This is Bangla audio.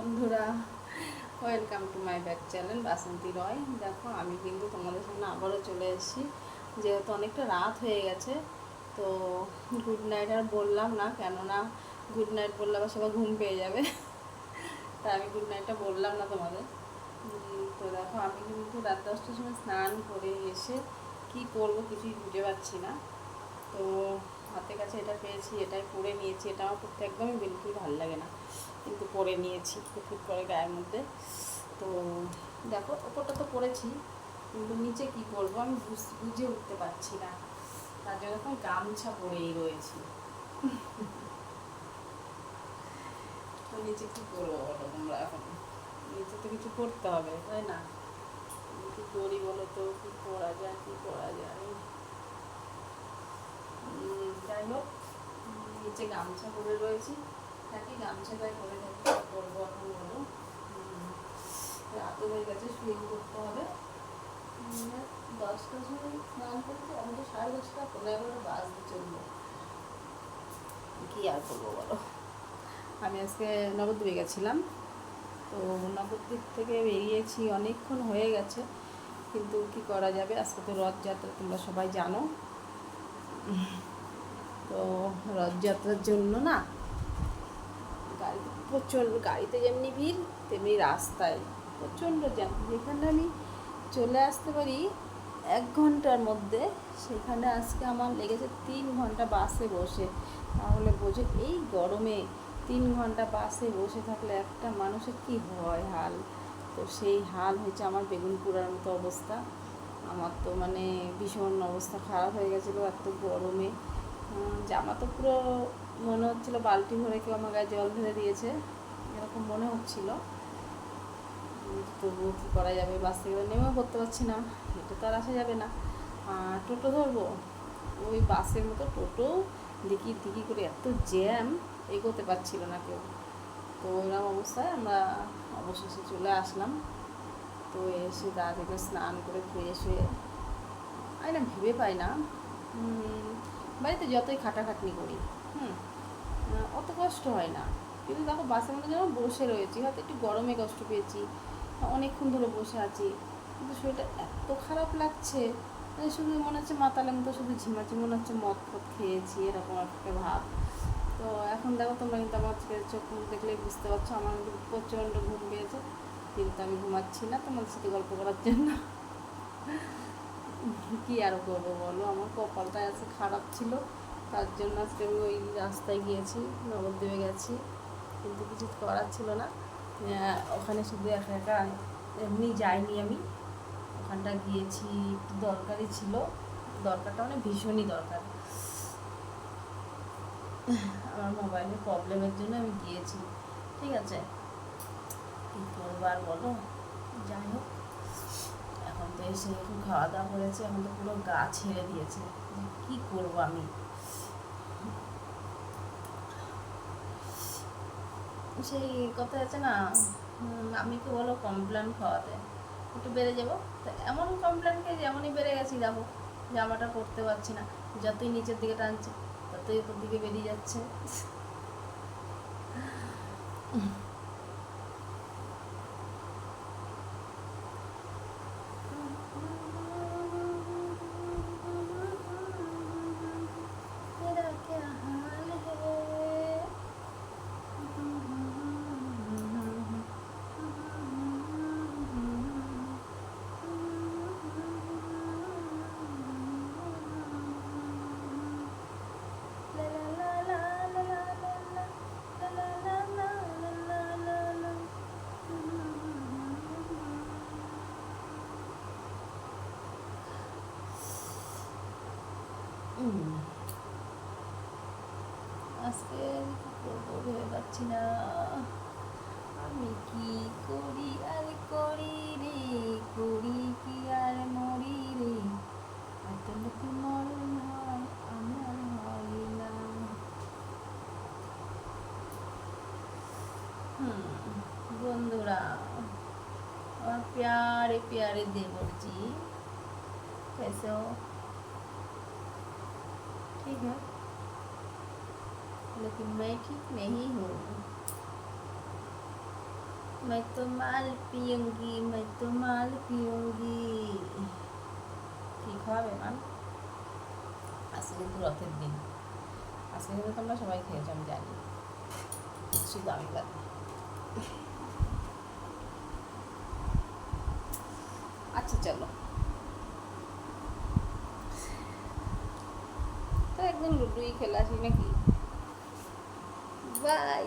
বন্ধুরা, welcome to my back channel Basanti Roy. দেখো, আমি কিন্তু তোমাদের সামনে আবারও চলে এসেছি। যেহেতু অনেকটা রাত হয়ে গেছে, তো গুড নাইট আর বললাম না, কেননা গুড নাইট বললে আবার সবাই ঘুম পেয়ে যাবে। তাই আমি গুড নাইটটা বললাম না তোমাদের। তো দেখো, আমি কিন্তু রাত 10টার সময় স্নান করে এসে কি করবো কিছুই বুঝে পাচ্ছি না। তো হাতের কাছে এটা পেয়েছি, এটাই পরে নিয়েছি। এটা আমার পড়তে একদমই বিলকুল ভালো লাগে না, কিন্তু পরে নিয়েছি ফুটফুট করে গায়ের মধ্যে। তো দেখো, ওপরটা তো পরেছি, কিন্তু নিচে কি করবো আমি বুঝে উঠতে পারছি না। তার জন্য এখন গামছা পরেই রয়েছি। তো নিচে কী করবো বলো তোমরা? এখন নিচে তো কিছু করতে হবে, তাই না? কী করি বলো তো? কী করা যায়, কী করা যায়? যাই হোক, নিচে গামছা পরে রয়েছি, থাকি গামছাটাই পরে থাকি। করবো এখন বলো? রাতও হয়ে গেছে, শুয়ে করতে হবে। 10টার সময় স্নান করতে, আমি তো 10:30 11টা বাজতে চলবো। কী আর করবো বলো? আমি আজকে নবদ্বীপে গেছিলাম। তো নবদ্বীপ থেকে বেরিয়েছি, অনেকক্ষণ হয়ে গেছে, কিন্তু কি করা যাবে, আজকে তো রথযাত্রা, তোমরা সবাই জানো। তো রথযাত্রার জন্য না, গাড়িতে প্রচণ্ড, গাড়িতে যেমনি ভিড় তেমনি রাস্তায় প্রচণ্ড জ্যাম। যেখানে আমি চলে আসতে পারি 1 ঘন্টার মধ্যে, সেখানে আজকে আমার লেগেছে 3 ঘন্টা বাসে বসে। তাহলে বোঝো এই গরমে 3 ঘন্টা বাসে বসে থাকলে একটা মানুষের কী হয় হাল। তো সেই হাল হয়েছে আমার, বেগুন পোড়ার মতো অবস্থা। আমার তো মানে ভীষণ অবস্থা খারাপ হয়ে গেছিলো এত গরমে। জামা তো পুরো মনে হচ্ছিলো বালতি ভরে কেউ আমার গায়ে জল ঢেলে দিয়েছে, এরকম মনে হচ্ছিলো। তবুও কী করা যাবে, বাস থেকে নেমেও পড়তে পারছি না, হেঁটে তো আর আসা যাবে না। টোটো ধরবো, ওই বাসের মতো টোটো, দিকি দিকি করে এত জ্যাম, এগোতে পারছিল না কেউ। তো ওইরকম অবস্থায় আমরা অবশেষে চলে আসলাম। তো এসে গা থেকে স্নান করে ফ্রেশ হয়ে, আমি না ভেবে পাই না, বাড়িতে যতই খাটাখাটনি করি, অত কষ্ট হয় না। কিন্তু দেখো, বাসের মধ্যে যেন বসে রয়েছি, হয়তো একটু গরমে কষ্ট পেয়েছি, অনেকক্ষণ ধরে বসে আছি, কিন্তু শরীরটা এত খারাপ লাগছে, শুধু মনে হচ্ছে মাতালের মতো শুধু ঝিমাচ্ছি, মনে হচ্ছে মদ ফদ খেয়েছি, এরকম একটা ভাব। তো এখন দেখো, তোমরা কিন্তু আমার চোখ মুখ দেখলেই বুঝতে পারছো আমার কিন্তু প্রচণ্ড ঘুম পেয়েছে, কিন্তু আমি ঘুমাচ্ছি না তোমাদের সাথে গল্প করার জন্য। কী আর করবো বলো, আমার কপালটা এত খারাপ ছিল, তার জন্য আজকে আমি ওই রাস্তায় গিয়েছি, নবদ্বীপে গেছি, কিন্তু কিছু করার ছিল না। ওখানে শুধু একা একা এমনি যাইনি আমি, ওখানটা গিয়েছি একটু দরকারই ছিল, দরকারটা মানে ভীষণই দরকার। আমার মোবাইলের প্রবলেমের জন্য আমি গিয়েছি, ঠিক আছে? কী করবো আর বলো? যাই হোক, এখন তো এসে একটু খাওয়া দাওয়া করেছে, এখন তো পুরো গা ছেড়ে দিয়েছে, কী করবো আমি। সেই কথা আছে না, আমি তো বলো কমপ্ল্যান খাওয়াতে একটু বেড়ে যাবো, তো এমন কমপ্ল্যান খেয়ে যেমনই বেড়ে গেছি, দেখো জামাটা পরতে পারছি না, যতই নিচের দিকে টানছি ততই উপর দিকে বেরিয়ে যাচ্ছে। আজকে কী করবো ভেবে পাচ্ছি না, আমি কি করি আর করি রে, করি কি আর মরি রে, এত লোক মরণ হয় আমার হয় না। বন্ধুরা, আমার प्यारे प्यारे देवर जी, कैसे हो? ठीक है, लेकिन मैं ठीक नहीं हूँ। मैं तो माल पियूंगी, मैं तो माल पियूंगी। ঠিক হবে মান? আজকে কিন্তু রথের দিন, আজকে কিন্তু তোমরা সবাই খেয়েছো আমি জানি, শুধু আমি বাদে। আচ্ছা চলো, তো একদিন লুডুই খেলে আসি নাকি। বাই।